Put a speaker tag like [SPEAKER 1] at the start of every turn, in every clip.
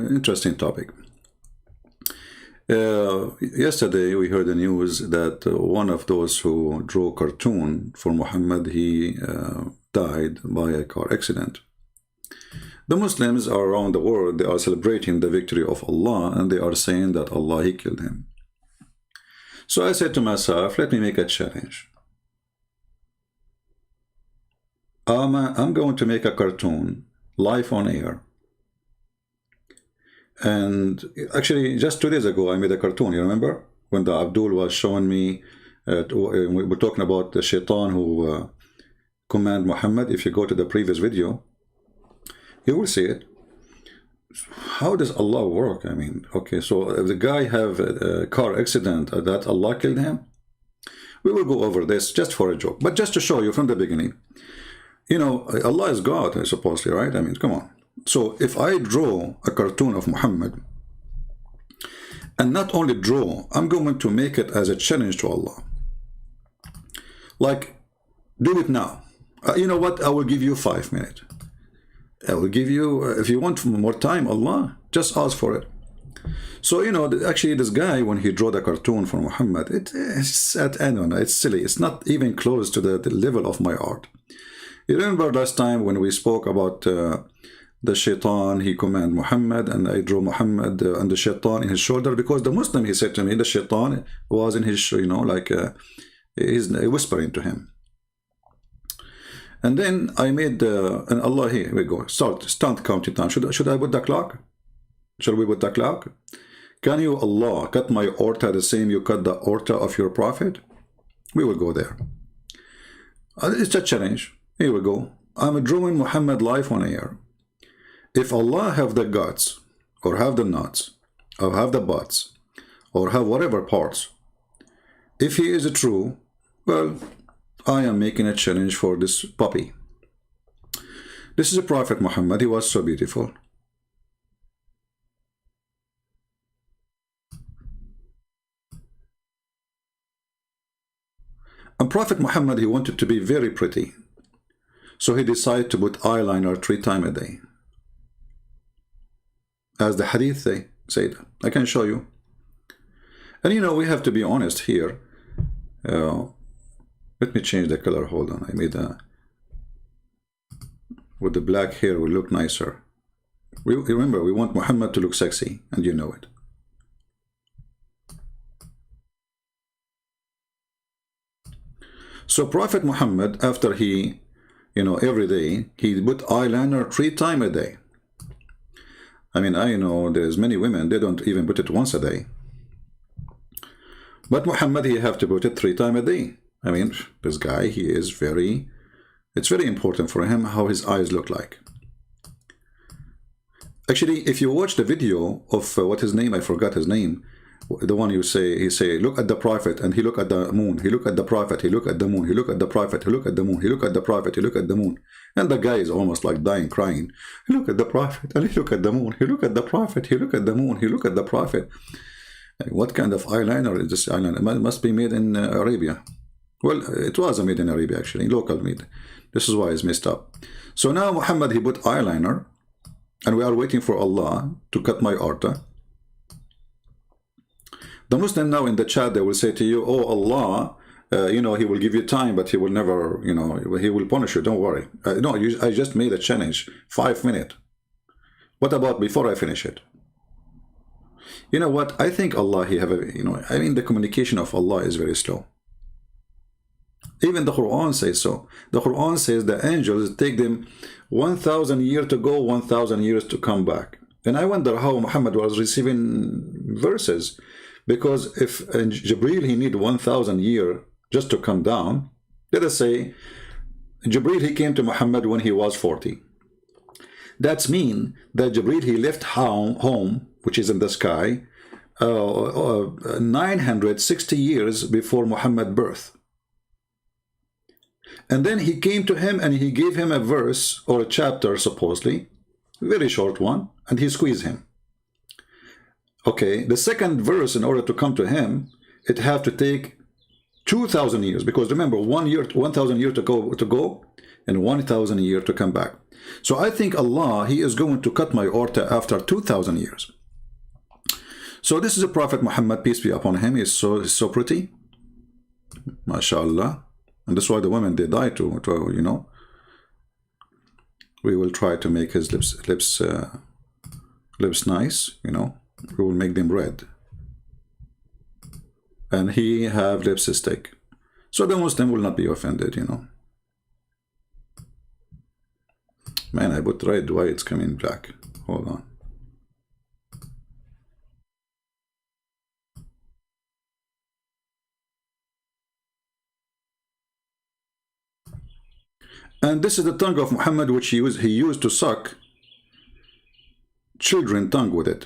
[SPEAKER 1] interesting topic. Yesterday we heard the news that one of those who drew cartoon for Muhammad, he died by a car accident. The Muslims are around the world, they are celebrating the victory of Allah, and they are saying that Allah, He killed him. So I said to myself, let me make a challenge. I'm going to make a cartoon live on air. And actually, just 2 days ago, I made a cartoon, you remember? When the Abdul was showing me, we were talking about the shaitan who command Muhammad. If you go to the previous video, you will see it. How does Allah work? I mean, okay, so if the guy have a car accident, that Allah killed him? We will go over this just for a joke, but just to show you from the beginning. You know, Allah is God, supposedly, right? I mean, come on. So if I draw a cartoon of Muhammad, and not only draw, I'm going to make it as a challenge to Allah. Like, do it now. You know what? I will give you 5 minutes. I will give you, if you want more time, Allah, just ask for it. So, you know, actually this guy, when he drew the cartoon for Muhammad, it's I don't know, it's silly. It's not even close to the level of my art. You remember last time when we spoke about the shaitan, he commanded Muhammad, and I drew Muhammad and the shaitan in his shoulder, because the Muslim, he said to me, the shaitan was in his, you know, like he's whispering to him. And then I made, and Allah, here we go, start counting down. Should I put the clock? Shall we put the clock? Can you, Allah, cut my aorta the same you cut the aorta of your prophet? We will go there. It's a challenge. Here we go. I'm drawing Muhammad live on air. If Allah have the guts, or have the nuts, or have the butts, or have whatever parts, if he is true, well, I am making a challenge for this puppy. This is a Prophet Muhammad. He was so beautiful. And Prophet Muhammad, he wanted to be very pretty. So he decided to put eyeliner 3 times a day. As the hadith they say, I can show you. And you know, we have to be honest here. Let me change the color. Hold on. I made a, with the black hair will look nicer. Remember, we want Muhammad to look sexy, and you know it. So Prophet Muhammad, after he, you know, every day, he put eyeliner 3 times a day. I mean, I know there's many women, they don't even put it once a day. But Muhammad, he have to put it 3 times a day. I mean, this guy, he is very, it's very important for him how his eyes look like. Actually, if you watch the video of, what his name, I forgot his name, the one you say, he say, look at the prophet, and he look at the moon, he look at the prophet, he look at the moon, he look at the prophet, he look at the moon, he look at the prophet, he look at the moon. And the guy is almost like dying, crying. He look at the prophet, and he look at the moon, he look at the prophet, he look at the moon, he look at the prophet. What kind of eyeliner is this eyeliner? It must be made in Arabia. Well, it was made in Arabia, actually, local made. This is why it's messed up. So now Muhammad, he put eyeliner, and we are waiting for Allah to cut my aorta. The Muslim now in the chat, they will say to you, oh Allah, you know, he will give you time, but he will never, you know, he will punish you, don't worry. No, I just made a challenge, 5 minutes. What about before I finish it? You know what, I think Allah, he have a, you know, I mean, the communication of Allah is very slow. Even the Quran says so. The Quran says the angels take them 1,000 years to go, 1,000 years to come back. And I wonder how Muhammad was receiving verses. Because if Jibreel, he need 1,000 years just to come down, let us say, Jibreel, he came to Muhammad when he was 40. That's mean that Jibreel, he left home, which is in the sky, 960 years before Muhammad's birth. And then he came to him and he gave him a verse or a chapter, supposedly, very short one, and he squeezed him. Okay, the second verse, in order to come to him, it have to take 2,000 years, because remember, 1,000 years to go, and 1,000 years to come back. So I think Allah, He is going to cut my aorta after 2,000 years. So this is a Prophet Muhammad, peace be upon him. He's so pretty, mashallah. And that's why the women, they die to you know. We will try to make his lips nice, you know. We will make them red. And he have lipstick. So the Muslim will not be offended, you know. Man, I put red, why it's coming black? Hold on. And this is the tongue of Muhammad, which he used to suck children tongue with it.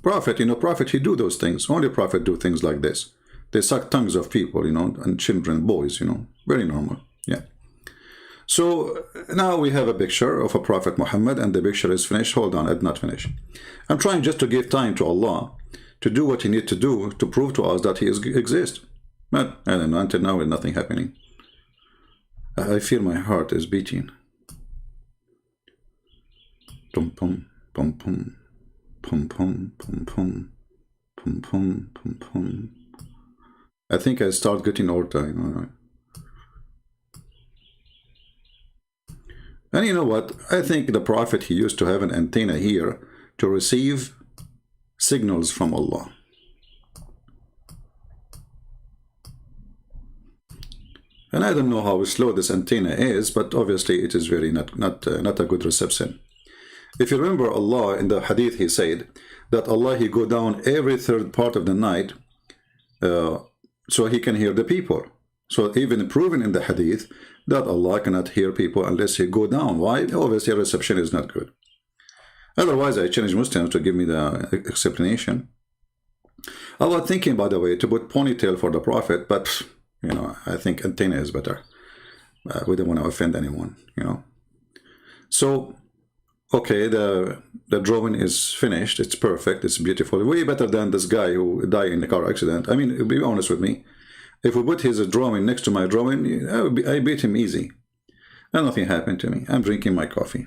[SPEAKER 1] Prophet, you know, Prophet, he do those things. Only Prophet do things like this. They suck tongues of people, you know, and children, boys, you know. Very normal, yeah. So now we have a picture of a Prophet Muhammad, and the picture is finished. Hold on, I'm not finished. I'm trying just to give time to Allah to do what He needs to do to prove to us that He exists. But I don't know, until now, there's nothing happening. I feel my heart is beating. Pum pum pum pum pum pum pum pum pum pum pum pum. I think I start getting aorta, you know. And you know what? I think the Prophet, he used to have an antenna here to receive signals from Allah. And I don't know how slow this antenna is, but obviously it is very not a good reception. If you remember Allah in the hadith, he said that Allah, he go down every third part of the night so he can hear the people. So even proven in the hadith that Allah cannot hear people unless he go down. Why? Obviously reception is not good. Otherwise, I challenge Muslims to give me the explanation. I was thinking, by the way, to put ponytail for the Prophet, but you know, I think antenna is better. We don't want to offend anyone, you know. So, okay, the drawing is finished. It's perfect. It's beautiful. Way better than this guy who died in a car accident. I mean, be honest with me. If we put his drawing next to my drawing, I beat him easy. And nothing happened to me. I'm drinking my coffee.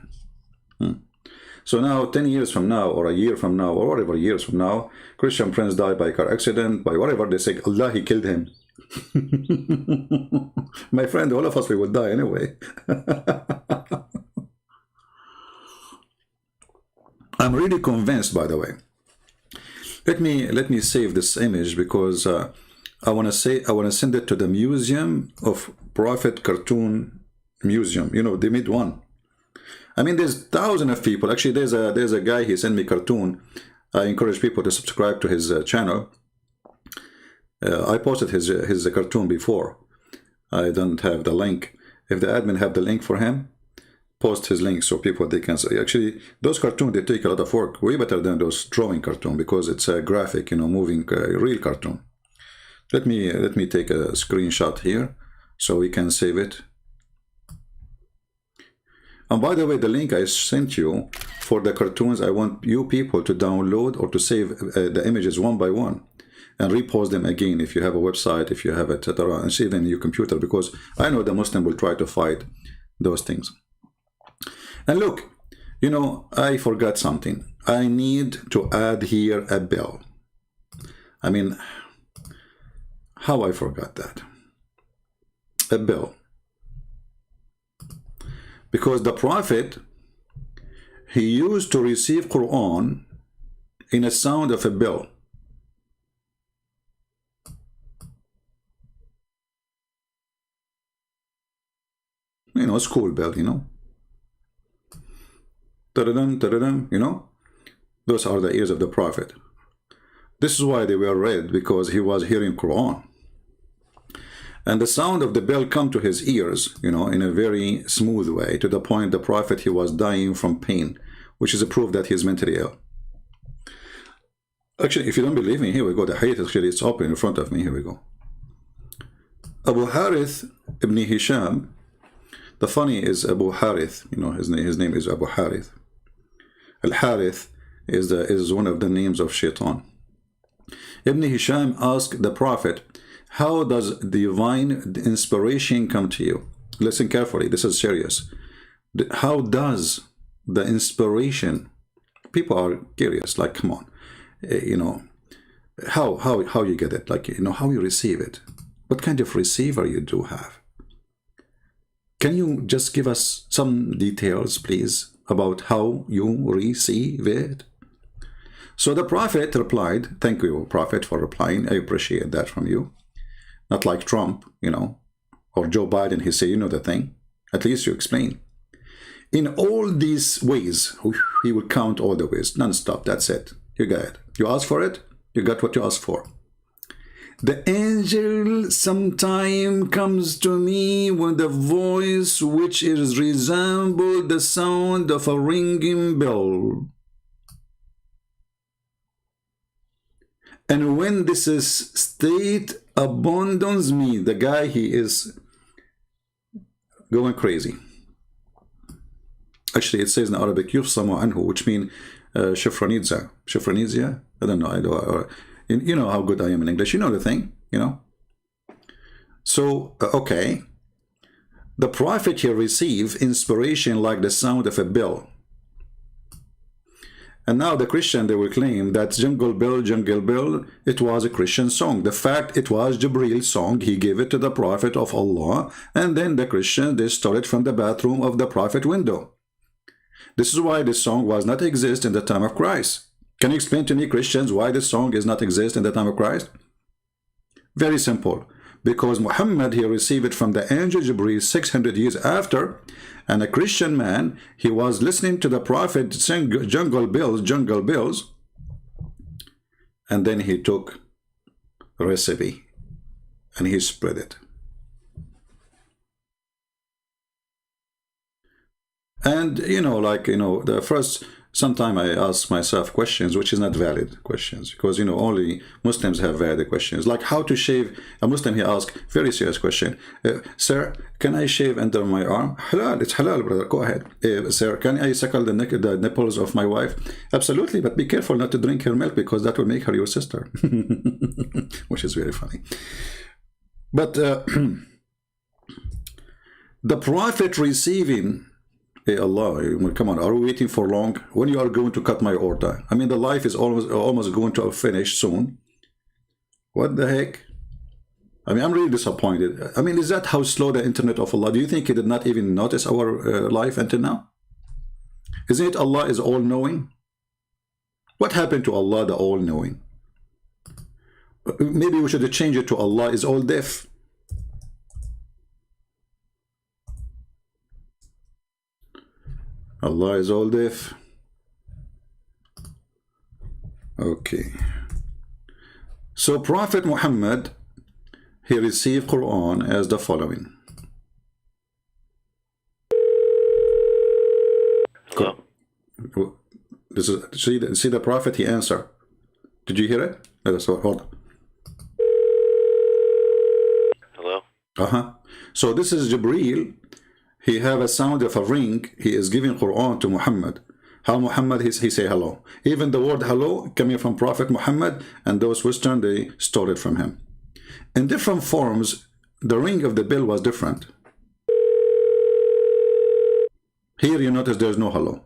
[SPEAKER 1] So now, 10 years from now, or a year from now, or whatever years from now, Christian Prince died by car accident, by whatever, they say, Allah, he killed him. My friend, all of us, we will die anyway. I'm really convinced, by the way. Let me save this image because I want to send it to the Museum of Prophet Cartoon Museum. You know, they made one. I mean, there's thousands of people. Actually, there's a guy, he sent me cartoon. I encourage people to subscribe to his channel. I posted his cartoon before. I don't have the link. If the admin have the link for him, post his link so people, they can see. Actually, those cartoons, they take a lot of work, way better than those drawing cartoon, because it's a graphic, you know, moving real cartoon. Let me take a screenshot here so we can save it. And by the way, the link I sent you for the cartoons, I want you people to download or to save the images one by one and repost them again if you have a website, if you have etc., and save them in your computer, because I know the Muslim will try to fight those things. And look, you know, I forgot something. I need to add here a bell. I mean, how I forgot that? A bell. Because the Prophet, he used to receive Quran in a sound of a bell. You know, school bell, you know. Ta-da-dum, ta-da-dum, you know. Those are the ears of the Prophet. This is why they were red, because he was hearing Quran. And the sound of the bell come to his ears, you know, in a very smooth way, to the point the Prophet, he was dying from pain, which is a proof that he is mentally ill. Actually, if you don't believe me, here we go. The hadith, actually, it's open in front of me. Here we go. Abu Harith ibn Hisham. The funny is Abu Harith, you know, his name is Abu Harith. Al-Harith is one of the names of Shaitan. Ibn Hisham asked the Prophet, how does divine inspiration come to you? Listen carefully, this is serious. How does the inspiration, people are curious, like, come on, you know, how you get it, like, you know, how you receive it, what kind of receiver you do have. Can you just give us some details, please, about how you receive it? So the Prophet replied, thank you, Prophet, for replying. I appreciate that from you. Not like Trump, you know, or Joe Biden, he say, you know the thing. At least you explain. In all these ways, he will count all the ways, non-stop, that's it. You got it. You asked for it, you got what you asked for. The angel sometime comes to me with a voice which is resemble the sound of a ringing bell. And when this is state abandons me, the guy, he is going crazy. Actually, it says in Arabic, yufsamu anhu, which means shifranidza. Shifranidza? I don't know. You know how good I am in English. You know the thing, you know. So, okay. The Prophet here received inspiration like the sound of a bell. And now the Christian, they will claim that Jungle Bell, it was a Christian song. The fact it was Jibril's song, he gave it to the Prophet of Allah, and then the Christian, they stole it from the bathroom of the Prophet window. This is why this song was not exist in the time of Christ. Can you explain to me, Christians, why this song is not exist in the time of Christ? Very simple. Because Muhammad, he received it from the angel Jibreel 600 years after, and a Christian man, he was listening to the Prophet sing jungle bells, and then he took a recipe and he spread it. And, you know, like, you know, the first, sometime I ask myself questions which is not valid questions, because, you know, only Muslims have valid questions. Like how to shave. A Muslim, he asked, very serious question. Sir, can I shave under my arm? Halal, it's halal, brother, go ahead. Sir, can I suckle the nipples of my wife? Absolutely, but be careful not to drink her milk, because that will make her your sister. Which is very funny. But the Prophet receiving, hey Allah, come on, are we waiting for long? When you are going to cut my order? I mean, the life is almost going to finish soon. What the heck? I mean, I'm really disappointed. I mean, is that how slow the internet of Allah? Do you think he did not even notice our life until now? Isn't it Allah is all-knowing? What happened to Allah, the all-knowing? Maybe we should change it to Allah is all-deaf. Allah is all deaf. Okay. So Prophet Muhammad, he received Quran as the following.
[SPEAKER 2] Hello?
[SPEAKER 1] This is, see the Prophet, he answered. Did you hear it? Hold on.
[SPEAKER 2] Hello?
[SPEAKER 1] So this is Jibreel. He have a sound of a ring. He is giving Quran to Muhammad. How Muhammad, he say hello. Even the word hello coming from Prophet Muhammad, and those Western, they stole it from him. In different forms, the ring of the bell was different. Here you notice there's no hello.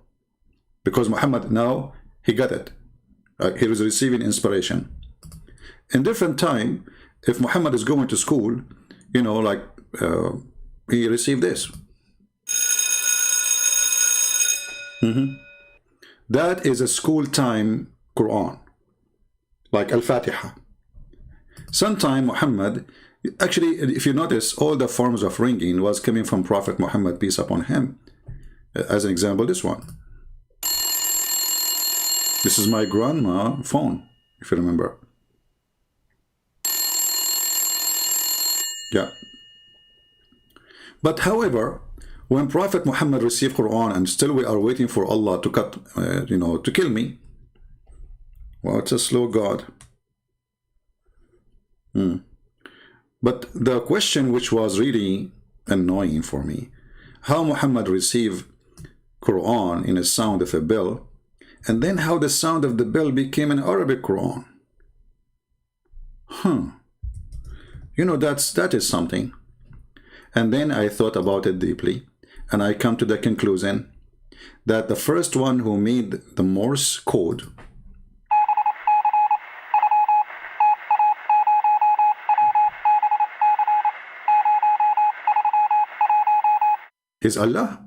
[SPEAKER 1] Because Muhammad now, he got it. He was receiving inspiration. In different time, if Muhammad is going to school, you know, like he received this. That is a school time Quran, like Al-Fatiha. Sometime Muhammad, actually, if you notice, all the forms of ringing was coming from Prophet Muhammad, peace upon him. As an example, this one. This is my grandma phone, if you remember. Yeah. But however, when Prophet Muhammad received Quran, and still we are waiting for Allah to cut, you know, to kill me. What a slow God. But the question which was really annoying for me, how Muhammad received Quran in a sound of a bell, and then how the sound of the bell became an Arabic Quran. You know, that is something. And then I thought about it deeply. and I come to the conclusion that the first one who made the Morse code is Allah.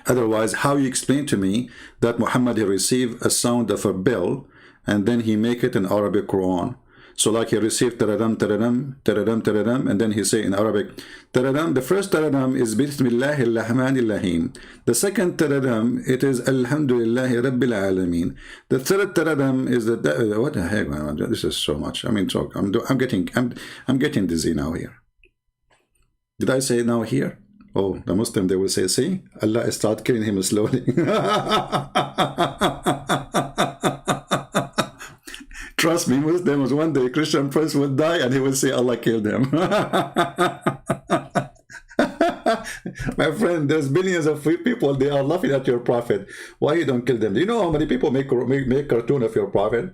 [SPEAKER 1] Otherwise, how you explain to me that Muhammad, he received a sound of a bell and then he make it in Arabic Quran? So like he received taradam, taradam, taradam, taradam, and then he say in Arabic, taradam, the first taradam is Bismillahir Rahmanir Rahim. The second taradam, it is Alhamdulillahi Rabbil Alameen. The third taradam is the, what the heck, man, this is so much. I mean, talk, I'm getting dizzy now here. Did I say now here? Oh, the Muslim, they will say, see, Allah start killing him slowly. Trust me, Muslims, one day Christian prince will die and he will say Allah killed him. My friend, there's billions of people, they are laughing at your prophet. Why you don't kill them? Do you know how many people make cartoon of your prophet?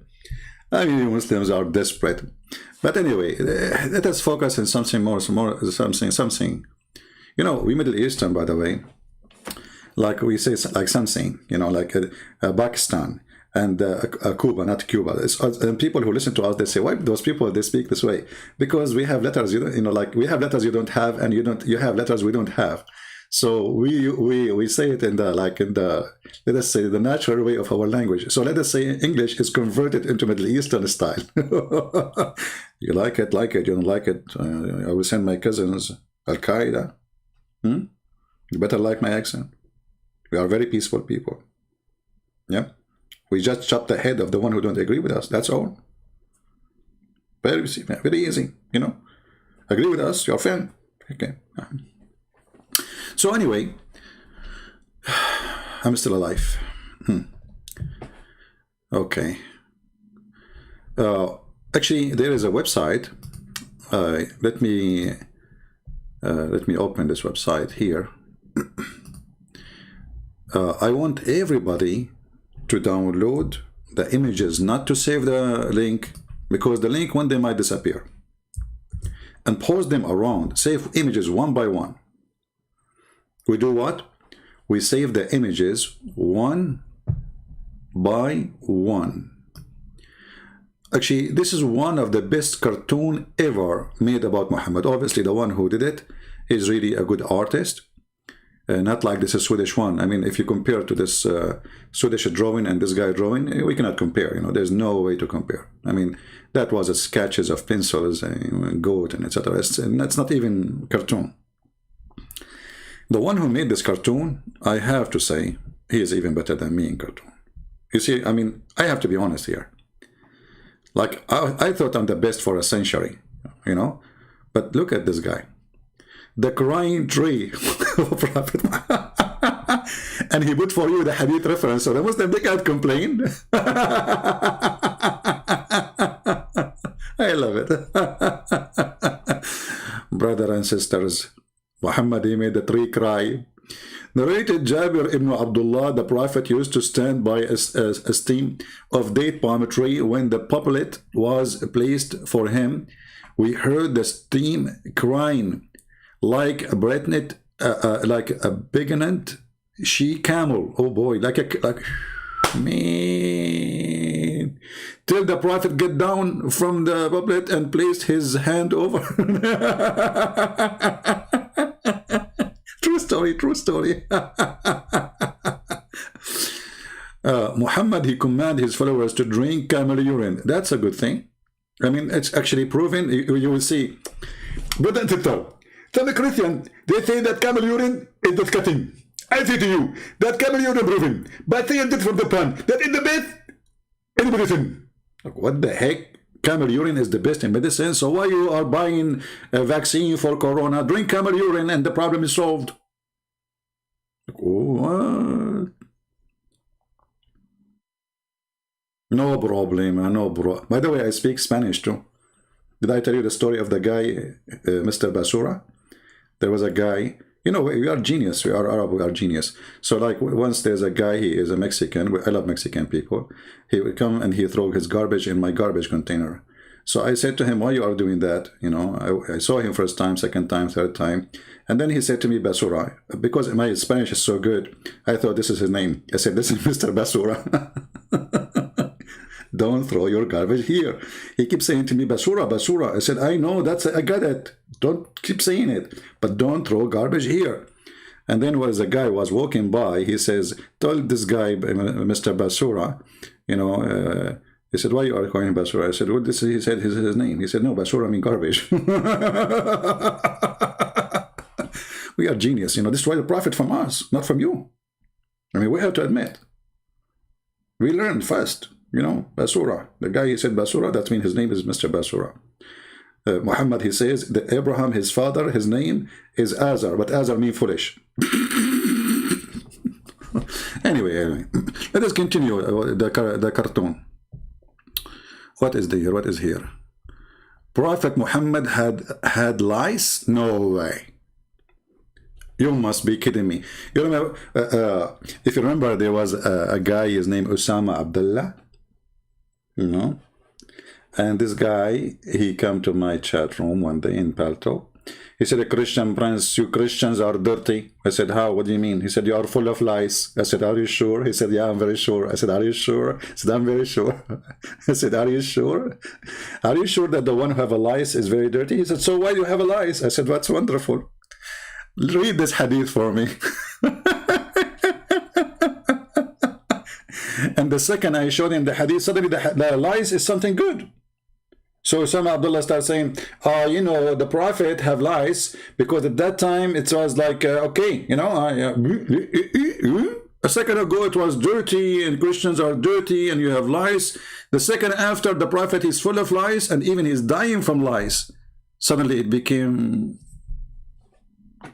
[SPEAKER 1] I mean, Muslims are desperate. But anyway, let us focus on something more, something. You know, we Middle Eastern, by the way, like we say, like something, you know, like Pakistan and Cuba, not Cuba. And people who listen to us, they say, why those people, they speak this way? Because we have letters, you know, like we have letters you don't have, and you have letters we don't have. So we say it in the, like in the, let us say, the natural way of our language. So let us say English is converted into Middle Eastern style. You like it, you don't like it. I will send my cousins Al-Qaeda. You better like my accent. We are very peaceful people. Yeah, we just chop the head of the one who don't agree with us. That's all. Very easy. You know, agree with us, your friend. Okay. So anyway, I'm still alive. Okay. Actually, there is a website. Let me open this website here. I want everybody to download the images, not to save the link, because the link one day might disappear. And post them around. Save images one by one. We do what? We save the images one by one. Actually, this is one of the best cartoon ever made about Muhammad. Obviously, the one who did it is really a good artist. Not like this Swedish one. I mean, if you compare to this Swedish drawing and this guy drawing, we cannot compare. You know, there's no way to compare. I mean, that was a sketches of pencils and goat and etc. And that's not even cartoon. The one who made this cartoon, I have to say, he is even better than me in cartoon. You see, I mean, I have to be honest here. Like, I thought I'm the best for a century, you know? But look at this guy. The crying tree of Prophet Muhammad. And he put for you the Hadith reference, so the Muslim, they can't complain. I love it. Brothers and sisters, Muhammad, he made the tree cry. Narrated Jabir ibn Abdullah, the Prophet used to stand by a stem of date palm tree when the puplet was placed for him. We heard the stem crying like a pregnant, like a pregnant she camel. Oh boy, like man. Till the Prophet get down from the puplet and placed his hand over. True story, true story. Muhammad, he commanded his followers to drink camel urine. That's a good thing. I mean, it's actually proven. You will see. Brother and sister, some Christians, they say that camel urine is disgusting. I say to you, that camel urine proven, but scientists from Japan, that is the best in medicine. What the heck? Camel urine is the best in medicine, so why you are buying a vaccine for corona? Drink camel urine and the problem is solved. What? No problem, no bro. By the way, I speak Spanish too. Did I tell you the story of the guy, Mr. Basura? There was a guy, you know, we are genius, we are Arab, we are genius. So like once there's a guy, he is a Mexican, I love Mexican people. He would come and he throw his garbage in my garbage container. So I said to him, why you are doing that? You know, I saw him first time, second time, third time. And then he said to me, Basura. Because my Spanish is so good, I thought this is his name. I said, this is Mr. Basura. Don't throw your garbage here. He keeps saying to me, Basura, Basura. I said, I know, I got it. Don't keep saying it. But don't throw garbage here. And then as a guy was walking by, he says, tell this guy, Mr. Basura, you know, he said, why you are calling him Basura? I said, what this is? He said, his name. He said, no, Basura means garbage. We are genius. You know, this is why the profit from us, not from you. I mean, we have to admit. We learned fast, you know, Basura. The guy, he said Basura, that means his name is Mr. Basura. Muhammad, he says, that Abraham, his father, his name is Azhar, but Azhar means foolish. Anyway, let us continue the cartoon. What is there? What is here? Prophet Muhammad had lice? No way. You must be kidding me. You remember, if you remember, there was a guy, his name Osama Abdullah, you know, and this guy, he came to my chat room one day in Palto. He said, Christian prince, you Christians are dirty. I said, how? What do you mean? He said, you are full of lies. I said, are you sure? He said, yeah, I'm very sure. I said, are you sure? I said, I'm very sure. I said, are you sure? Are you sure that the one who have a lice is very dirty? He said, so why do you have a lice? I said, that's wonderful. Read this hadith for me. And the second I showed him the hadith, suddenly the lice is something good. So Osama Abdullah starts saying, you know, the Prophet have lice because at that time it was like, okay, you know, a second ago it was dirty and Christians are dirty and you have lice. The second after, the Prophet is full of lice and even he's dying from lice. Suddenly it became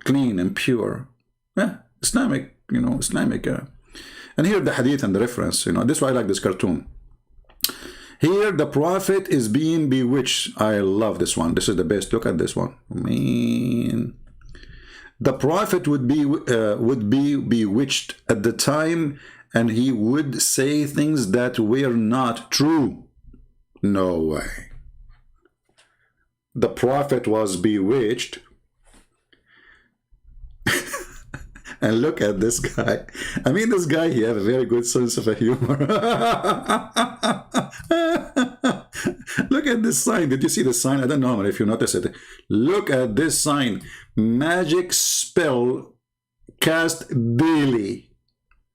[SPEAKER 1] clean and pure. Yeah, Islamic, you know, Islamic. And here the hadith and the reference, you know, this is why I like this cartoon. Here the Prophet is being bewitched. I love this one. This is the best. Look at this one. Man. The Prophet would be bewitched at the time, and he would say things that were not true. No way. The Prophet was bewitched. And look at this guy. I mean, this guy, he has a very good sense of humor. Look at this sign. Did you see the sign? I don't know if you noticed it. Look at this sign. Magic spell cast daily.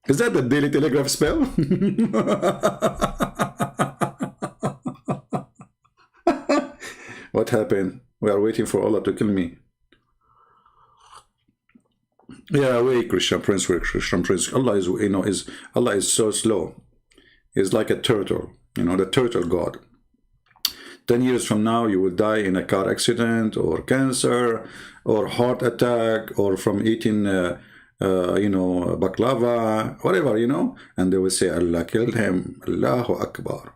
[SPEAKER 1] Is that the Daily Telegraph spell? What happened? We are waiting for Allah to kill me. Yeah, wait, Christian Prince, Christian Prince. Allah is, you know, Allah is so slow. He's like a turtle, you know, the turtle god. 10 years from now, you will die in a car accident or cancer or heart attack or from eating, you know, baklava, whatever, you know. And they will say, Allah killed him. Allahu Akbar.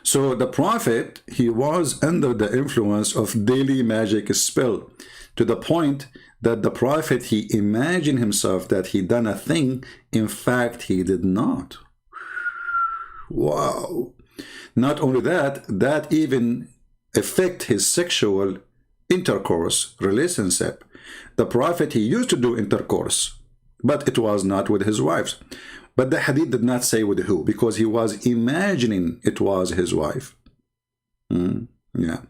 [SPEAKER 1] So the Prophet, he was under the influence of daily magic spell to the point that the Prophet, he imagined himself that he done a thing. In fact, he did not. Wow. Not only that, that even affect his sexual intercourse, relationship. The Prophet, he used to do intercourse, but it was not with his wives. But the hadith did not say with who, because he was imagining it was his wife. Yeah.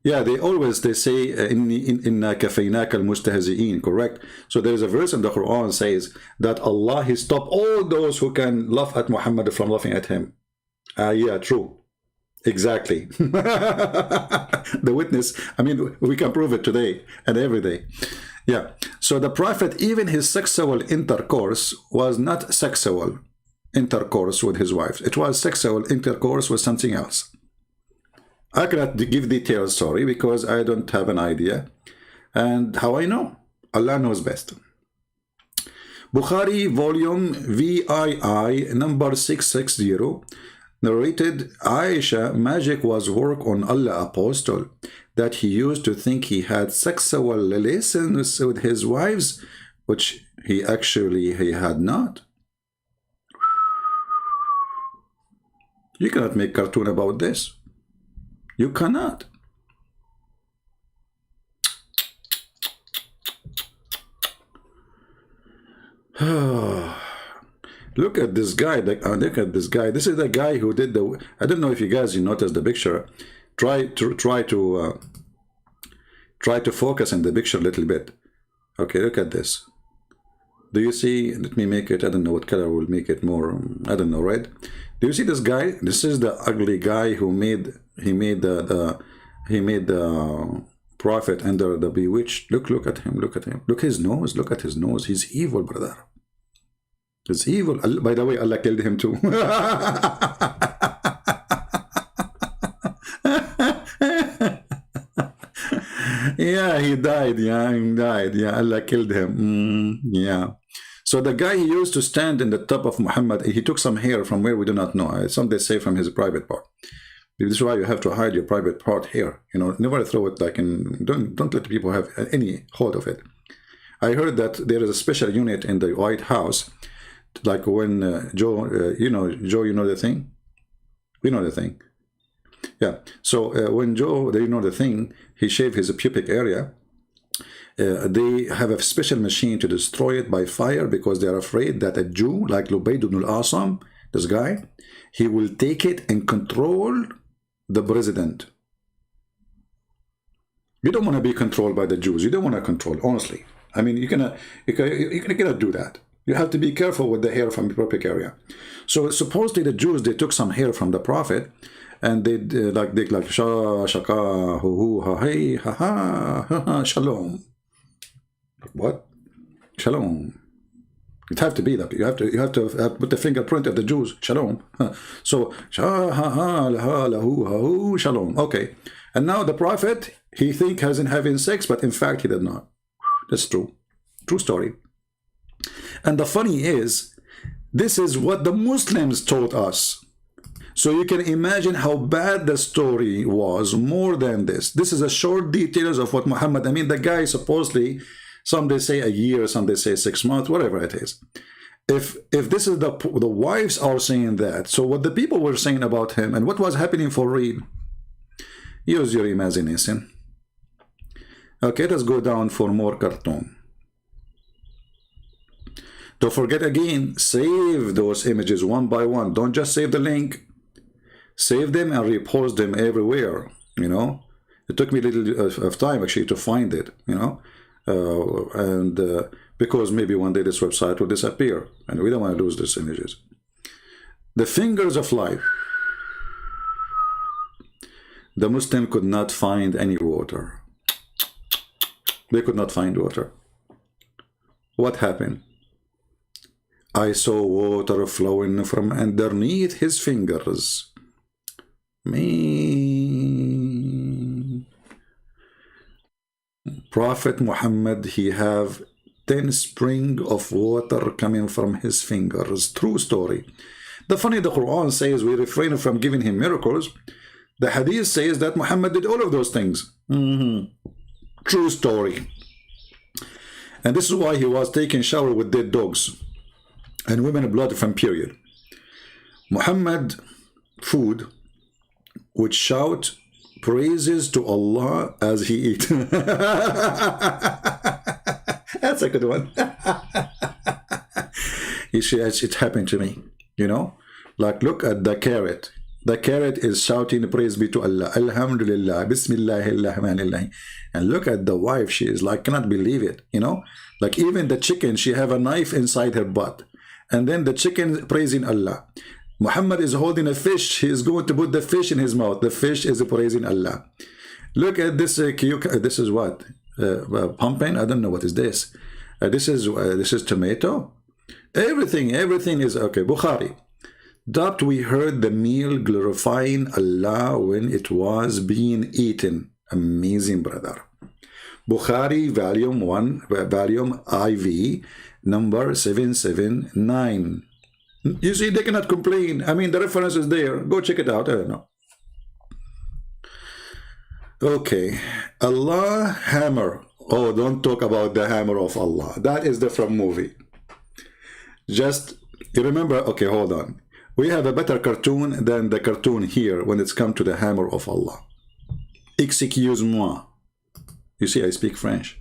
[SPEAKER 1] Yeah, they say, inna kafaynaka al-mustahzi'in, correct? So there is a verse in the Quran says that Allah, he stopped all those who can laugh at Muhammad from laughing at him. Yeah, true. Exactly. The witness, I mean, we can prove it today and every day. Yeah. So the Prophet, even his sexual intercourse was not sexual intercourse with his wife. It was sexual intercourse with something else. I cannot give details, sorry, because I don't have an idea. And how I know? Allah knows best. Bukhari, volume VII, number 660, narrated, Aisha, magic was work on Allah Apostle, that he used to think he had sexual relations with his wives, which he had not. You cannot make cartoon about this. You cannot. Look at this guy. Look at this guy. This is the guy who did the. I don't know if you guys noticed the picture. Try to focus in the picture a little bit. Okay, look at this. Do you see? Let me make it. I don't know what color will make it more. I don't know, red. Do you see this guy? This is the ugly guy who made. He made the prophet under the bewitched. Look at him. Look at him. Look his nose. Look at his nose. He's evil, brother. He's evil. By the way, Allah killed him too. Yeah, he died. Yeah, he died. Yeah, Allah killed him. Yeah. So the guy he used to stand in the top of Muhammad, he took some hair from where we do not know. Some they say from his private part. This is why you have to hide your private part here. You know, never throw it like in. Don't let people have any hold of it. I heard that there is a special unit in the White House, like when Joe, you know the thing. You know the thing. Yeah. So when Joe, you know the thing, he shaved his pubic area. They have a special machine to destroy it by fire because they are afraid that a Jew like Lubayd ibn al-Asam, this guy, he will take it and control the president. You don't want to be controlled by the Jews. You don't want to control, honestly. I mean, you cannot do that. You have to be careful with the hair from the pubic area. So supposedly the Jews, they took some hair from the prophet, and they like shaka hu hu ha hey ha ha shalom. What? Shalom. It have to be that. You have to put the fingerprint of the Jews. Shalom. So shalom. Okay. And now the prophet, he think hasn't having sex, but in fact he did not. That's true. True story. And the funny is, this is what the Muslims taught us. So you can imagine how bad the story was. More than this. This is a short details of what Muhammad. I mean, the guy supposedly. Some they say a year, some they say 6 months, whatever it is. If this is the wives are saying that, so what the people were saying about him and what was happening for real, use your imagination. Okay, let's go down for more cartoon. Don't forget again, save those images one by one. Don't just save the link. Save them and repost them everywhere, you know. It took me a little of time actually to find it, you know. Because maybe one day this website will disappear and we don't want to lose these images. The fingers of life. The Muslim could not find any water. They could not find water. What happened? I saw water flowing from underneath his fingers. Prophet Muhammad, he have 10 spring of water coming from his fingers. True story. The funny, the Quran says we refrain from giving him miracles. The Hadith says that Muhammad did all of those things. True story. And this is why he was taking shower with dead dogs and women blood from period. Muhammad food would shout praises to Allah as he eat. That's a good one. It happened to me, you know. Like, look at the carrot. The carrot is shouting praise be to Allah. Alhamdulillah. Bismillahirrahmanirrahim. And look at the wife. She is like, cannot believe it, you know. Like even the chicken, she have a knife inside her butt. And then the chicken praising Allah. Muhammad is holding a fish. He is going to put the fish in his mouth. The fish is praising Allah. Look at this this is what? Pumpkin? I don't know what is this. This is tomato. Everything is okay. Bukhari. That we heard the meal glorifying Allah when it was being eaten. Amazing, brother. Bukhari, volume 1, volume IV, number 779. You see, they cannot complain. I mean, the reference is there. Go check it out. I don't know. Okay. Allah hammer. Oh, don't talk about the hammer of Allah. That is the from movie. Just, you remember, okay, hold on. We have a better cartoon than the cartoon here when it's come to the hammer of Allah. Excuse-moi. You see, I speak French.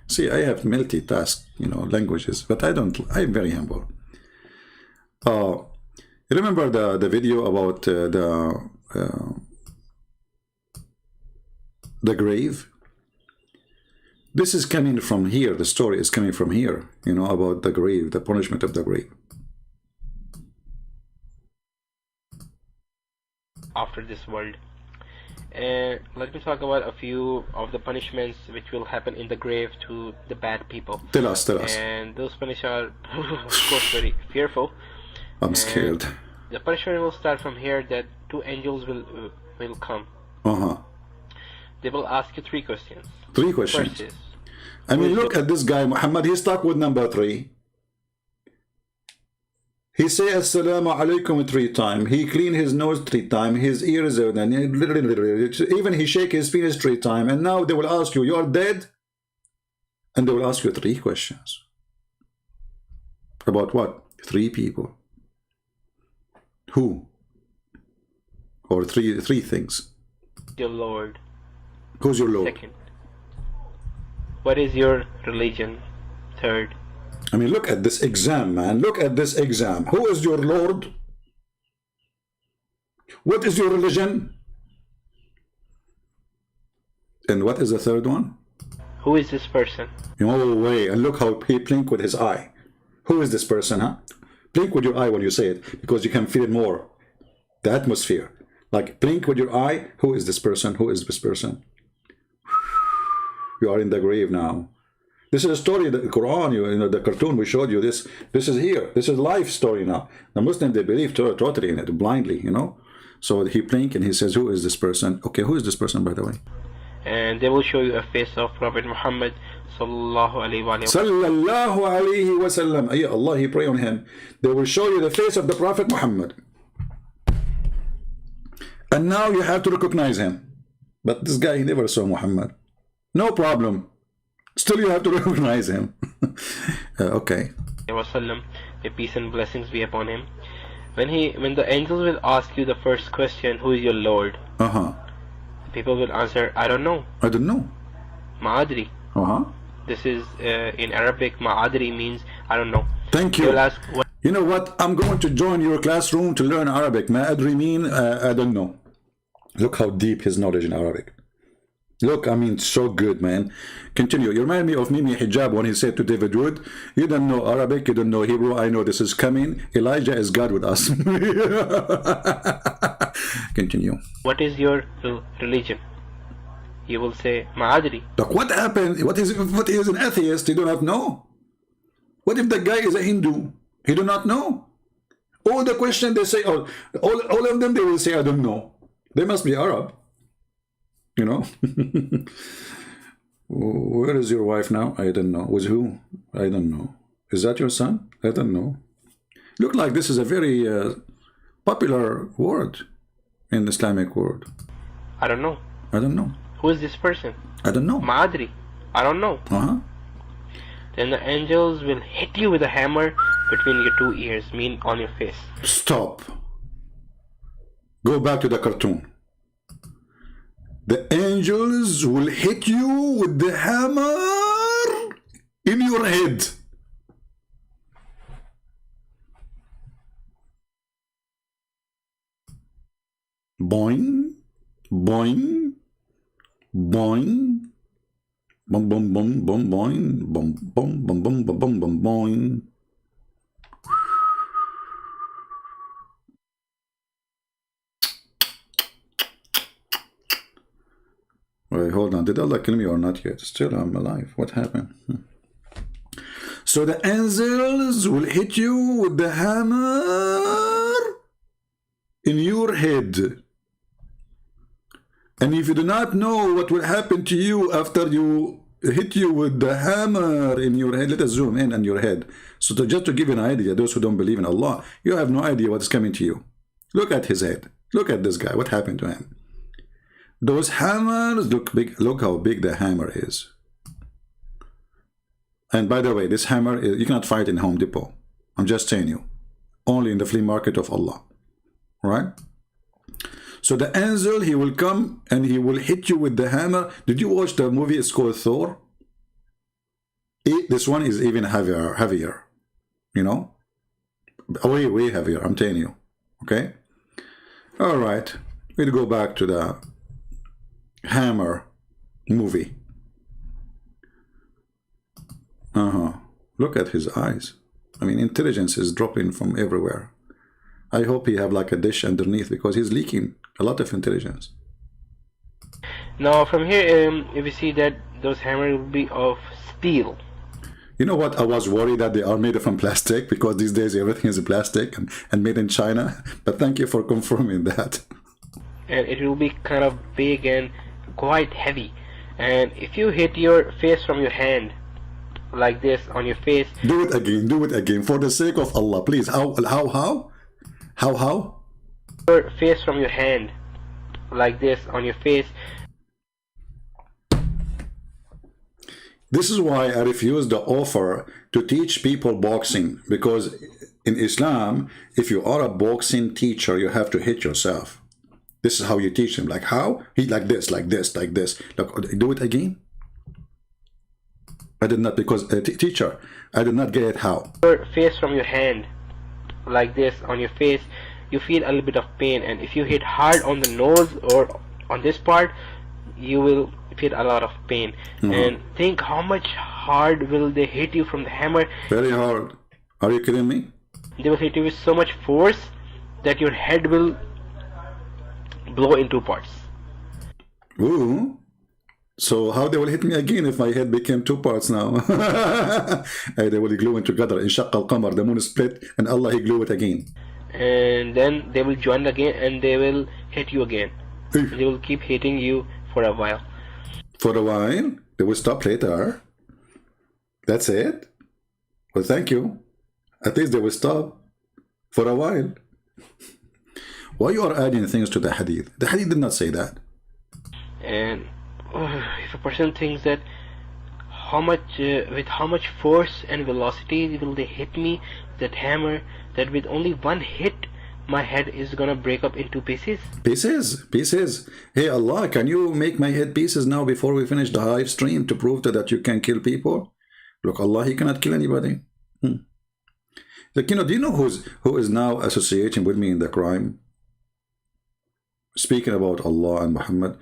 [SPEAKER 1] See, I have multitask, you know, languages, but I don't. I'm very humble. You remember the video about the grave? This is coming from here. The story is coming from here, you know, about the grave, the punishment of the grave.
[SPEAKER 2] After this world. And let me talk about a few of the punishments which will happen in the grave to the bad people.
[SPEAKER 1] Tell us.
[SPEAKER 2] And those punishments are, of course, very fearful.
[SPEAKER 1] I'm scared.
[SPEAKER 2] The punishment will start from here, that two angels will come. They will ask you three questions.
[SPEAKER 1] Three questions.
[SPEAKER 2] First is,
[SPEAKER 1] I mean, look at this guy, Muhammad. He's stuck with number 3. He say Assalamu alaikum 3 times. He clean his nose 3 times. His ears, even he shake his penis 3 times. And now they will ask you, you are dead? And they will ask you 3 questions. About what? 3 people. Who? Or three things.
[SPEAKER 2] Your Lord.
[SPEAKER 1] Who's your Lord?
[SPEAKER 2] Second, what is your religion? Third,
[SPEAKER 1] I mean, look at this exam, man. Look at this exam. Who is your Lord? What is your religion? And what is the third one?
[SPEAKER 2] who is this person?
[SPEAKER 1] Oh, wait. And look how he blink with his eye. Who is this person, huh? Blink with your eye when you say it, because you can feel it more. The atmosphere. Like, blink with your eye. Who is this person? Who is this person? You are in the grave now. This is a story, the Quran, you know, the cartoon we showed you, this is here. This is life story now. The Muslims, they believe totally in it, blindly, you know. So he blink and he says, who is this person? Okay, who is this person, by the way?
[SPEAKER 2] And they will show you a face of Prophet Muhammad sallallahu alaihi wasallam.
[SPEAKER 1] Sallallahu alaihi wasallam. Ya Allah, he pray on him. They will show you the face of the Prophet Muhammad. And now you have to recognize him. But this guy, he never saw Muhammad. No problem. Still you have to recognize him. Okay.
[SPEAKER 2] May peace and blessings be upon him. When the angels will ask you the first question, who is your Lord? People will answer, I don't know.
[SPEAKER 1] I don't know.
[SPEAKER 2] Ma'adri. This is in Arabic, Ma'adri means I don't know.
[SPEAKER 1] Thank you.
[SPEAKER 2] They will ask,
[SPEAKER 1] you know what? I'm going to join your classroom to learn Arabic. Ma'adri mean I don't know. Look how deep his knowledge in Arabic. Look, I mean, so good, man. Continue. You remind me of Mimi Hijab when he said to David Wood, you don't know Arabic, you don't know Hebrew, I know this is coming. Elijah is God with us. Continue.
[SPEAKER 2] What is your religion? You will say, Ma'adri.
[SPEAKER 1] Look, what happened? What is an atheist? He do not know. What if the guy is a Hindu? He do not know. All the questions they say, all of them, they will say, I don't know. They must be Arab. You know. Where is your wife now? I don't know. With who? I don't know. Is that your son? I don't know. Look like this is a very popular word in the Islamic world.
[SPEAKER 2] I don't know.
[SPEAKER 1] I don't know.
[SPEAKER 2] Who is this person?
[SPEAKER 1] I don't know.
[SPEAKER 2] Ma'adri. I don't know. Then the angels will hit you with a hammer between your 2 ears, mean on your face.
[SPEAKER 1] Stop. Go back to the cartoon. The angels will hit you with the hammer in your head. Boing, boing, boing, bum bum bum bum boing, bum bum bum bum bum bum bum boing. Wait, hold on. Did Allah kill me or not yet? Still, I'm alive. What happened? So the angels will hit you with the hammer in your head. And if you do not know what will happen to you after you hit you with the hammer in your head, let us zoom in on your head. So just to give you an idea, those who don't believe in Allah, you have no idea what's coming to you. Look at his head. Look at this guy. What happened to him? Those hammers look big. Look how big the hammer is. And by the way, this hammer is, you cannot find it in Home Depot. I'm just saying you. Only in the flea market of Allah. Right? So the angel, he will come and he will hit you with the hammer. Did you watch the movie? It's called Thor. This one is even heavier, you know, way heavier, I'm telling you. Okay, all right, we'll go back to the hammer movie. Look at his eyes. I mean, intelligence is dropping from everywhere. I hope he have like a dish underneath, because he's leaking a lot of intelligence.
[SPEAKER 2] Now from here, if you see that those hammers will be of steel.
[SPEAKER 1] You know what? I was worried that they are made from plastic, because these days everything is plastic and made in China. But thank you for confirming that.
[SPEAKER 2] And it will be kind of big and quite heavy. And if you hit your face from your hand, like this on your face.
[SPEAKER 1] Do it again, for the sake of Allah, please. How?
[SPEAKER 2] Your face from your hand, like this on your face.
[SPEAKER 1] This is why I refuse the offer to teach people boxing, because in Islam, if you are a boxing teacher, you have to hit yourself. This is how you teach them. Like how? Hit like this, like this, like this. Look, do it again. I did not, because teacher, I did not get it. How?
[SPEAKER 2] Your face from your hand, like this on your face, you feel a little bit of pain, and if you hit hard on the nose or on this part, you will feel a lot of pain. And think how much hard will they hit you from the hammer.
[SPEAKER 1] Very hard. Are you kidding me?
[SPEAKER 2] They will hit you with so much force that your head will blow in two parts.
[SPEAKER 1] Ooh. So how they will hit me again if my head became two parts now? They will glue it together. Inshaq al-qamar, the moon split, and Allah he glue it again.
[SPEAKER 2] And then they will join again, and they will hit you again. They will keep hitting you for a while.
[SPEAKER 1] For a while? They will stop later. That's it? Well, thank you. At least they will stop for a while. Why you are adding things to the hadith? The hadith did not say that.
[SPEAKER 2] And if a person thinks that with how much force and velocity will they hit me, that hammer, that with only one hit my head is gonna break up into pieces. Pieces.
[SPEAKER 1] Hey Allah, can you make my head pieces now before we finish the live stream to prove that you can kill people? Look, Allah, he cannot kill anybody. Like, you know, do you know who is now associating with me in the crime? Speaking about Allah and Muhammad.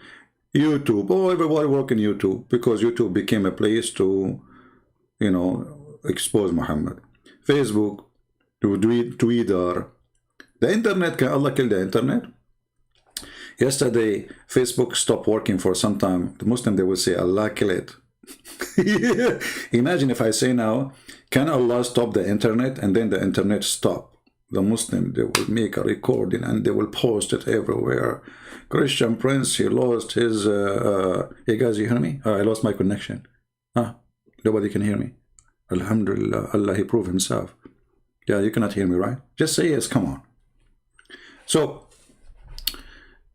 [SPEAKER 1] YouTube. Oh, everybody work in YouTube, because YouTube became a place to, you know, expose Muhammad. Facebook, Twitter, the internet. Can Allah kill the internet? Yesterday, Facebook stopped working for some time. The Muslim, they will say, Allah kill it. Imagine if I say now, can Allah stop the internet? And then the internet stop. The Muslim, they will make a recording and they will post it everywhere. Christian Prince, he lost his hey guys, you hear me? I lost my connection. Nobody can hear me. Alhamdulillah, Allah, he proved himself. Yeah, you cannot hear me, right? Just say yes, come on. So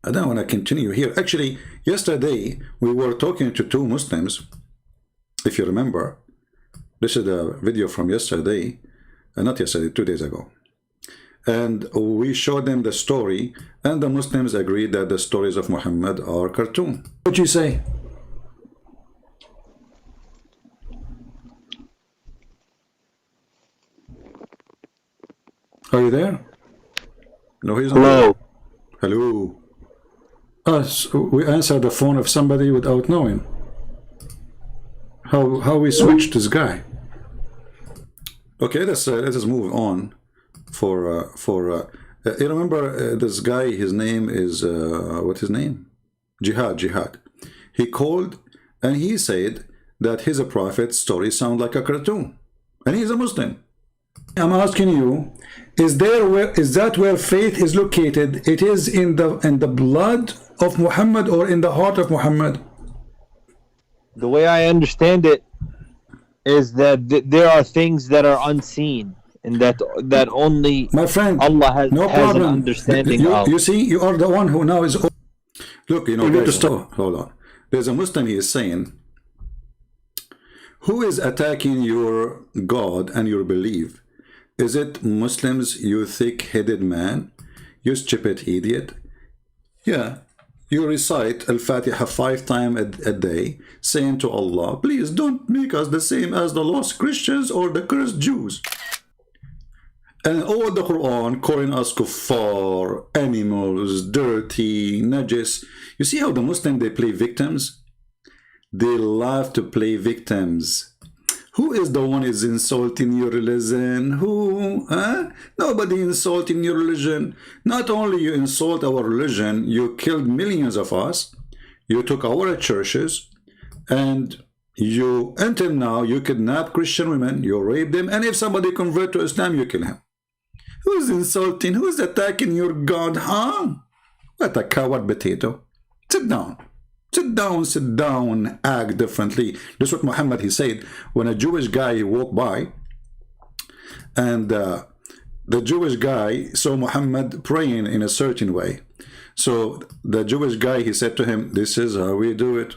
[SPEAKER 1] I don't want to continue here. Actually, yesterday we were talking to two Muslims, if you remember. This is the video from yesterday, not yesterday, 2 days ago. And we showed them the story, and the Muslims agreed that the stories of Muhammad are cartoon. What you say? Are you there? No, he's not.
[SPEAKER 3] Hello.
[SPEAKER 1] Hello. Us. We answered the phone of somebody without knowing. How we switched this guy? Okay, let's move on. You remember this guy? His name is what's his name? Jihad. He called and he said that his prophet's stories sound like a cartoon, and he's a Muslim. I'm asking you, is that where faith is located? It is in the blood of Muhammad or in the heart of Muhammad?
[SPEAKER 3] The way I understand it is that there are things that are unseen, and that only
[SPEAKER 1] my friend
[SPEAKER 3] Allah has
[SPEAKER 1] problem.
[SPEAKER 3] An understanding of.
[SPEAKER 1] You see, you are the one who now is. Look, you know, guys, hold on. There's a Muslim. He is saying, who is attacking your God and your belief? Is it Muslims, you thick-headed man, you stupid idiot? Yeah. You recite Al-Fatiha 5 times a day, saying to Allah, please don't make us the same as the lost Christians or the cursed Jews. And all the Quran calling us kuffar, animals, dirty, najis. You see how the Muslims, they play victims? They love to play victims. Who is the one is insulting your religion? Who? Huh? Nobody insulting your religion. Not only you insult our religion, you killed millions of us. You took our churches, and you, until now, you kidnap Christian women, you rape them, and if somebody convert to Islam, you kill him. Who's insulting? Who's attacking your God? Huh? What a coward potato. Sit down. Sit down, sit down, act differently. This is what Muhammad, he said, when a Jewish guy he walked by, and the Jewish guy saw Muhammad praying in a certain way. So the Jewish guy, he said to him, this is how we do it.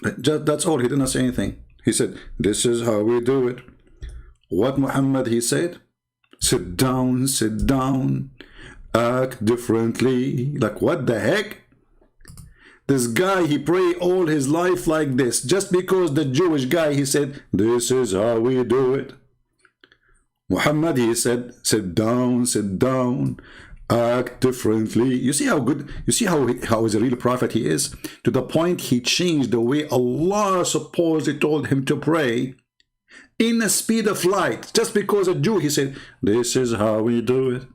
[SPEAKER 1] That's all. He didn't say anything. He said, this is how we do it. What Muhammad, he said? Sit down, act differently. Like, what the heck? This guy, he prayed all his life like this. Just because the Jewish guy, he said, this is how we do it. Muhammad, he said, sit down, act differently. You see how good, you see how is a real prophet he is? To the point he changed the way Allah supposedly told him to pray in the speed of light. Just because a Jew, he said, this is how we do it.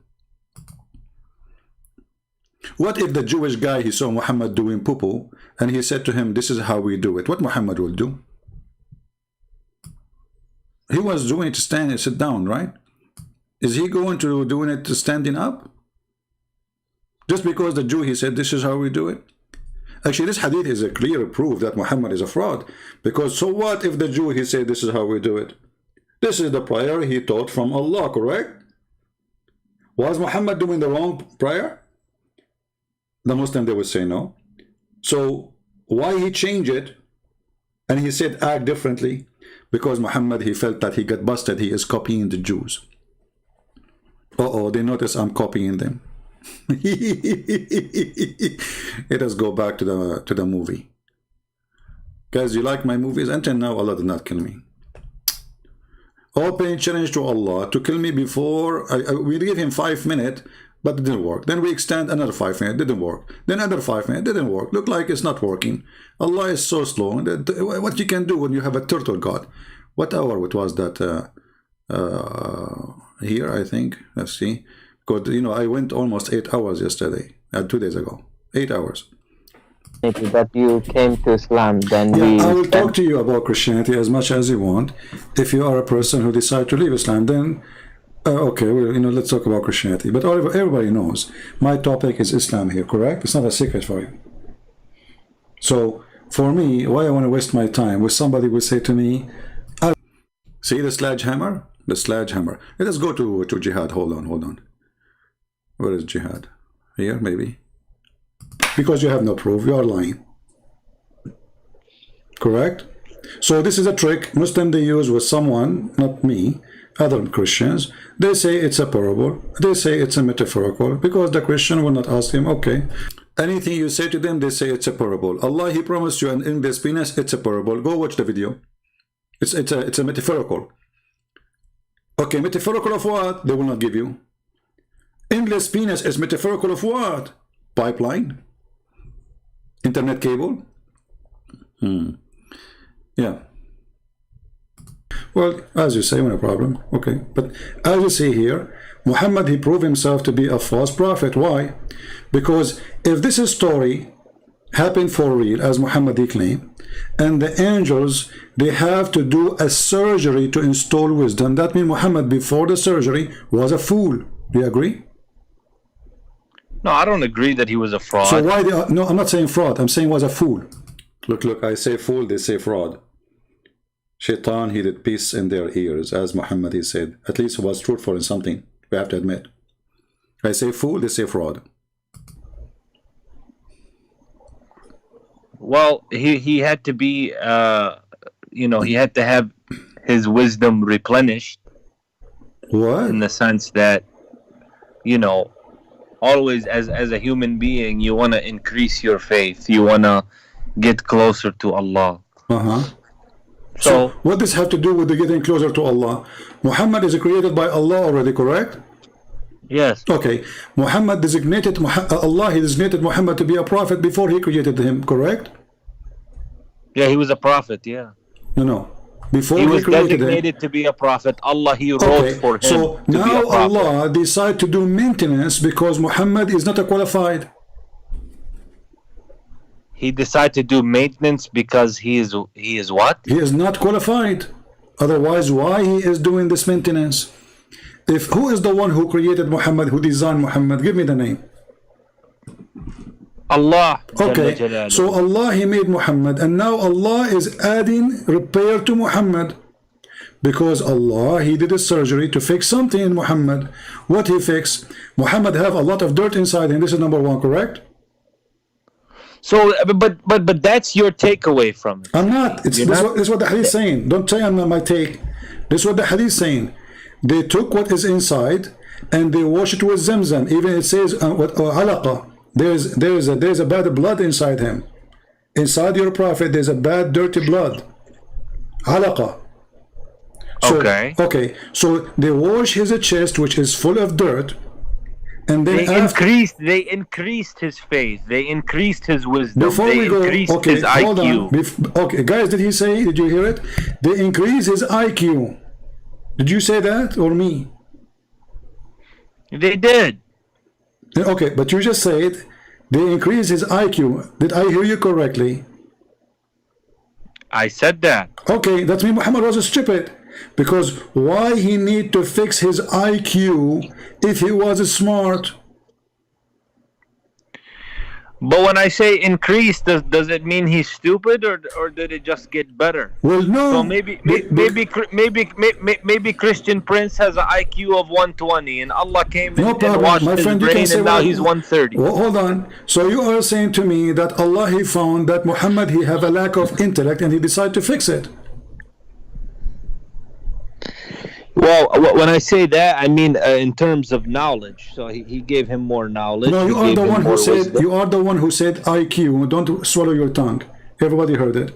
[SPEAKER 1] What if the Jewish guy, he saw Muhammad doing poo-poo, and he said to him, this is how we do it? What Muhammad will do? He was doing it to stand and sit down, right? Is he going to doing it to standing up? Just because the Jew, he said, this is how we do it? Actually, this hadith is a clear proof that Muhammad is a fraud. Because so what if the Jew, he said, this is how we do it? This is the prayer he taught from Allah, correct? Was Muhammad doing the wrong prayer? The Muslim, they would say no. So why he changed it and he said act differently? Because Muhammad, he felt that he got busted. He is copying the Jews. Uh-oh, they notice I'm copying them. Let us go back to the movie. Guys, you like my movies? Until now, Allah did not kill me. Open challenge to Allah to kill me before we give him 5 minutes. But it didn't work. Then we extend another 5 minutes, didn't work. Then another 5 minutes, didn't work. Look like it's not working. Allah is so slow. What you can do when you have a turtle god? What hour it was that? Here, I think. Let's see. Because, you know, I went almost 8 hours yesterday, 2 days ago. 8 hours.
[SPEAKER 4] That you came to Islam, then
[SPEAKER 1] yeah, I will talk to you about Christianity as much as you want. If you are a person who decides to leave Islam, then okay, well, you know, let's talk about Christianity. But everybody knows my topic is Islam here, correct? It's not a secret for you. So for me, why I want to waste my time with somebody will say to me, see the sledgehammer? The sledgehammer. Let us go to jihad. Hold on. Where is jihad? Here, maybe. Because you have no proof, you are lying. Correct? So this is a trick Muslim they use with someone, not me, other Christians. They say it's a parable, they say it's a metaphorical, because the Christian will not ask him, okay, anything you say to them, they say it's a parable. Allah, he promised you an endless penis, it's a parable. Go watch the video. It's a metaphorical. Okay, metaphorical of what? They will not give you. Endless penis is metaphorical of what? Pipeline? Internet cable? Yeah. Well, as you say, no problem. Okay. But as you see here, Muhammad, he proved himself to be a false prophet. Why? Because if this story happened for real, as Muhammad he claimed, and the angels, they have to do a surgery to install wisdom, that means Muhammad, before the surgery, was a fool. Do you agree?
[SPEAKER 3] No, I don't agree that he was a fraud.
[SPEAKER 1] So why? No, I'm not saying fraud. I'm saying was a fool. Look, I say fool, they say fraud. Shaitan, he did peace in their ears, as Muhammad, he said. At least he was truthful in something, we have to admit. I say fool, they say fraud.
[SPEAKER 3] Well, he had to be, you know, he had to have his wisdom replenished.
[SPEAKER 1] What?
[SPEAKER 3] In the sense that, you know, always as a human being, you want to increase your faith. You want to get closer to Allah.
[SPEAKER 1] Uh-huh.
[SPEAKER 3] So
[SPEAKER 1] what does have to do with the getting closer to Allah? Muhammad is created by Allah already, correct?
[SPEAKER 3] yes,
[SPEAKER 1] Okay. Muhammad designated Allah, he designated Muhammad to be a prophet before he created him, correct?
[SPEAKER 3] yeah, he was a prophet. Yeah,
[SPEAKER 1] No. Before
[SPEAKER 3] he was
[SPEAKER 1] created him.
[SPEAKER 3] designated to be a prophet. Allah, he wrote for him
[SPEAKER 1] So
[SPEAKER 3] to be
[SPEAKER 1] now
[SPEAKER 3] a prophet.
[SPEAKER 1] Allah decide to do maintenance because Muhammad is not a qualified.
[SPEAKER 3] He decided to do maintenance because he is what?
[SPEAKER 1] He is not qualified. Otherwise, why he is doing this maintenance? If who is the one who created Muhammad, who designed Muhammad? Give me the name.
[SPEAKER 3] Allah.
[SPEAKER 1] Okay,
[SPEAKER 3] Jalla Jalaluhu.
[SPEAKER 1] so Allah, he made Muhammad, and now Allah is adding repair to Muhammad because Allah, he did a surgery to fix something in Muhammad. What he fixed? Muhammad have a lot of dirt inside him. This is number one, correct?
[SPEAKER 3] So, but that's your takeaway from it.
[SPEAKER 1] I'm not. It's this is what the hadith is saying. Don't say I'm not my take. This is what the hadith is saying. They took what is inside and they wash it with zamzam. Even it says what alaqa. There's a bad blood inside him. Inside your prophet, there's a bad dirty blood. Alaqa. So, okay. So they wash his chest, which is full of dirt, and then
[SPEAKER 3] They increased his faith. They increased his wisdom.
[SPEAKER 1] Before
[SPEAKER 3] they
[SPEAKER 1] we go,
[SPEAKER 3] increased
[SPEAKER 1] okay,
[SPEAKER 3] his
[SPEAKER 1] hold
[SPEAKER 3] IQ.
[SPEAKER 1] on. Okay, guys, did he say? Did you hear it? They increase his IQ. Did you say that or me?
[SPEAKER 3] They did.
[SPEAKER 1] Okay, but you just said they increase his IQ. Did I hear you correctly?
[SPEAKER 3] I said that.
[SPEAKER 1] Okay, that means Muhammad was stupid. Because why he need to fix his IQ if he was smart?
[SPEAKER 3] But when I say increase, does it mean he's stupid, or did it just get better?
[SPEAKER 1] Well, no.
[SPEAKER 3] So maybe Christian Prince has an IQ of 120, and Allah came and washed his brain, and now he's 130.
[SPEAKER 1] Well, hold on. So you are saying to me that Allah, he found that Muhammad, he have a lack of intellect, and he decided to fix it.
[SPEAKER 3] Well, when I say that, I mean in terms of knowledge. So he gave him more knowledge.
[SPEAKER 1] No, you are the one who said. You are the one who said IQ. Don't swallow your tongue. Everybody heard it.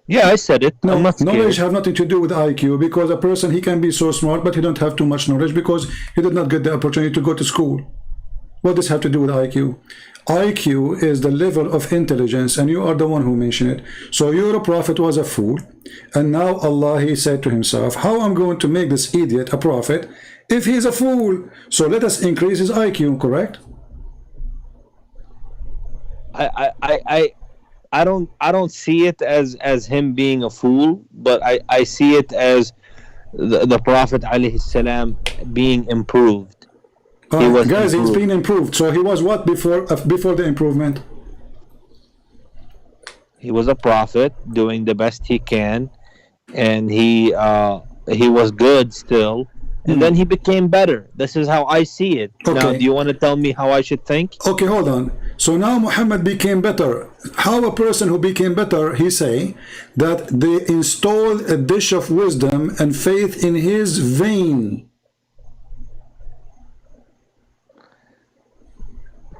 [SPEAKER 3] Yeah, I said it.
[SPEAKER 1] No,
[SPEAKER 3] I'm not scared.
[SPEAKER 1] knowledge have nothing to do with IQ because a person, he can be so smart, but he don't have too much knowledge because he did not get the opportunity to go to school. What does have to do with IQ? IQ is the level of intelligence, and you are the one who mentioned it. So your prophet was a fool, and now Allah, he said to himself, how I'm going to make this idiot a prophet if he is a fool? So let us increase his IQ, correct?
[SPEAKER 3] I don't see it as him being a fool, but I see it as the Prophet alayhi salam being improved.
[SPEAKER 1] Guys, he's been improved. So he was what before the improvement?
[SPEAKER 3] He was a prophet doing the best he can, and he was good still, and then he became better. This is how I see it.
[SPEAKER 1] Okay.
[SPEAKER 3] Now, do you want to tell me how I should think?
[SPEAKER 1] Okay, hold on. So now Muhammad became better. How a person who became better, he say that they installed a dish of wisdom and faith in his vein.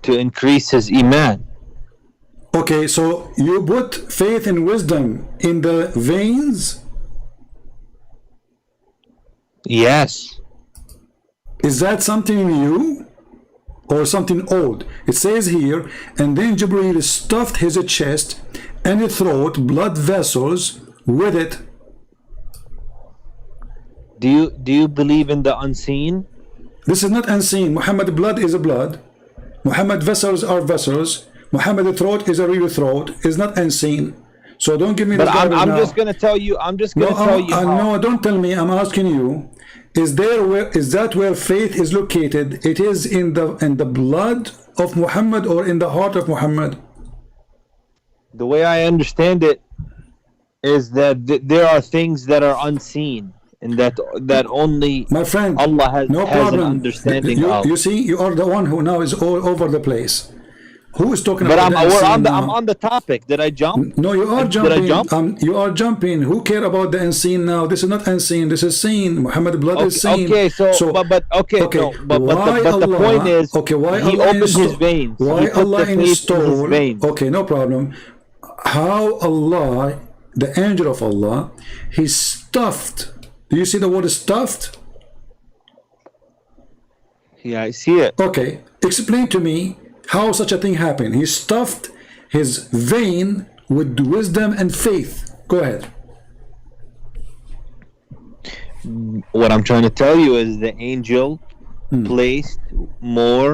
[SPEAKER 3] To increase his iman.
[SPEAKER 1] Okay, so you put faith and wisdom in the veins?
[SPEAKER 3] Yes.
[SPEAKER 1] Is that something new or something old? It says here, and then Jibreel stuffed his chest and his throat, blood vessels, with it.
[SPEAKER 3] Do you believe in the unseen?
[SPEAKER 1] This is not unseen. Muhammad blood is a blood. Muhammad vessels are vessels. Muhammad throat is a real throat. It's not unseen. So don't give me the
[SPEAKER 3] I'm
[SPEAKER 1] now.
[SPEAKER 3] just gonna tell you. I'm just gonna tell you.
[SPEAKER 1] No, don't tell me. I'm asking you. Is that where faith is located? It is in the blood of Muhammad or in the heart of Muhammad?
[SPEAKER 3] The way I understand it is that there are things that are unseen, and that only
[SPEAKER 1] my friend
[SPEAKER 3] Allah has
[SPEAKER 1] no
[SPEAKER 3] an
[SPEAKER 1] problem.
[SPEAKER 3] understanding of.
[SPEAKER 1] You see, you are the one who now is all over the place. Who is talking
[SPEAKER 3] But
[SPEAKER 1] about the unseen now?
[SPEAKER 3] I'm on the topic. Did I jump?
[SPEAKER 1] No, you are
[SPEAKER 3] Did
[SPEAKER 1] jumping.
[SPEAKER 3] I jump?
[SPEAKER 1] You are jumping. Who care about the unseen now? This is not unseen. This is seen. Muhammad blood is seen.
[SPEAKER 3] Okay, but okay, no, but the point is,
[SPEAKER 1] why
[SPEAKER 3] he
[SPEAKER 1] Allah
[SPEAKER 3] opened his veins.
[SPEAKER 1] Why
[SPEAKER 3] He put
[SPEAKER 1] Allah
[SPEAKER 3] the faith in his
[SPEAKER 1] installed?
[SPEAKER 3] veins.
[SPEAKER 1] Okay, no problem. How Allah, the angel of Allah, he stuffed. Do you see the word stuffed?
[SPEAKER 3] Yeah, I see it.
[SPEAKER 1] Okay, explain to me how such a thing happened. He stuffed his vein with wisdom and faith. Go ahead.
[SPEAKER 3] What I'm trying to tell you is the angel placed more